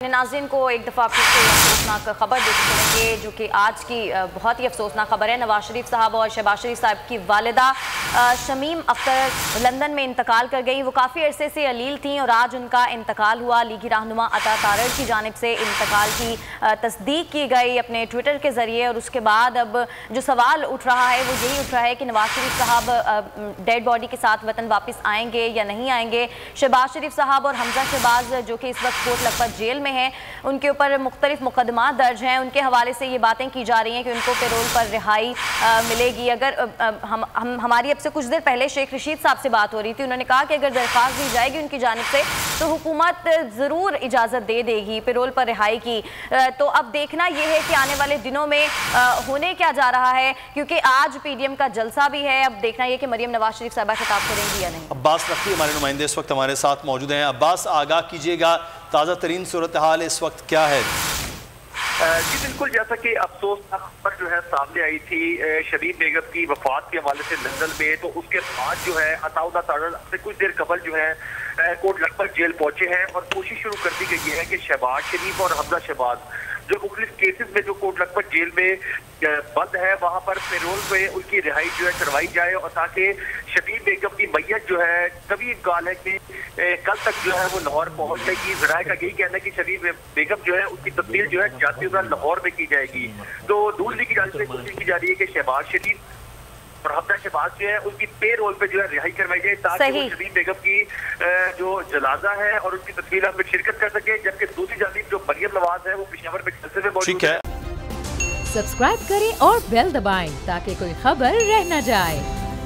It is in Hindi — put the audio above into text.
नाज़रीन को एक दफ़ा फिर से अफसोसनाक खबर देते चलेंगे, जो कि आज की बहुत ही अफसोसनाक खबर है। नवाज शरीफ साहब और शहबाज शरीफ साहब की वालिदा शमीम अख्तर लंदन में इंतकाल कर गई। वो काफ़ी अरसे से अलील थी और आज उनका इंतकाल हुआ। लीगी रहनुमा अता तारड़ की जानिब से इंतकाल की तस्दीक की गई अपने ट्विटर के ज़रिए। और उसके बाद अब जो सवाल उठ रहा है वो यही उठ रहा है कि नवाज शरीफ साहब डेड बॉडी के साथ वतन वापस आएंगे या नहीं आएंगे। शहबाज शरीफ साहब और हमजा शहबाज जो कि इस वक्त कोट लखपत जेल में हैं, उनके ऊपर मुख्तलिफ मुकदमा दर्ज हैं। उनके हवाले से ये बातें की जा रही हैं कि उनको पैरोल पर रिहाई मिलेगी। अगर हमारी अब से कुछ देर पहले शेख रशीद साहब से बात हो रही थी, उन्होंने कहा कि अगर दरख्वास्त दी जाएगी उनकी जानिब से तो हुकूमत ज़रूर इजाज़त दे देगी पैरोल पर रिहाई की। तो अब देखना यह है कि आने वाले दिनों में होने क्या जा रहा है, क्योंकि आज PDM का जलसा भी है। अब देखना यह कि मरियम नवाज शरीफ साहबा खिताब करेंगी या नहीं। अब्बास नकवी हमारे नुमाइंदे इस वक्त हमारे साथ मौजूद हैं। अब्बास, आगाह कीजिएगा, ताज़ा तरीन सूरत हाल इस वक्त क्या है? जी बिल्कुल, जैसा कि अफसोसनाक खबर जो है सामने आई थी शबीब बेगम की वफात के हवाले से लंदन में, तो उसके बाद जो है अता तारड़ से कुछ देर कबल जो है कोट लखपत जेल पहुंचे हैं और कोशिश शुरू कर दी गई है कि शहबाज शरीफ और हमजा शहबाज जो मुख्तलिफ केसेस में जो कोट लखपत जेल में बंद है वहां पर पैरोल पे उनकी रिहाई जो है करवाई जाए, और ताकि शबीब बेगम की मैयत जो है कभी इम्कान है कि कल तक जो है वो लाहौर पहुंच जाएगी। ज़राए का यही कहना है कि शबीब बेगम जो है उसकी तब्दील जो है जाती हुई लाहौर में की जाएगी। तो नून लीग की जानिब से कोशिश की जा रही है कि शहबाज शरीफ और हमजा शहबाज जो है उसकी पे रोल पे जो है रिहाई करवाई जाए, ताकि वो शबीब बेगम की जो जनाजा है और उसकी तस्वीर में शिरकत कर सके। जबकि दूसरी जानिब जो मरियम नवाज है वो पेशावर में जलसे में मौजूद है। सब्सक्राइब करें और बेल दबाएं ताकि कोई खबर रह न जाए।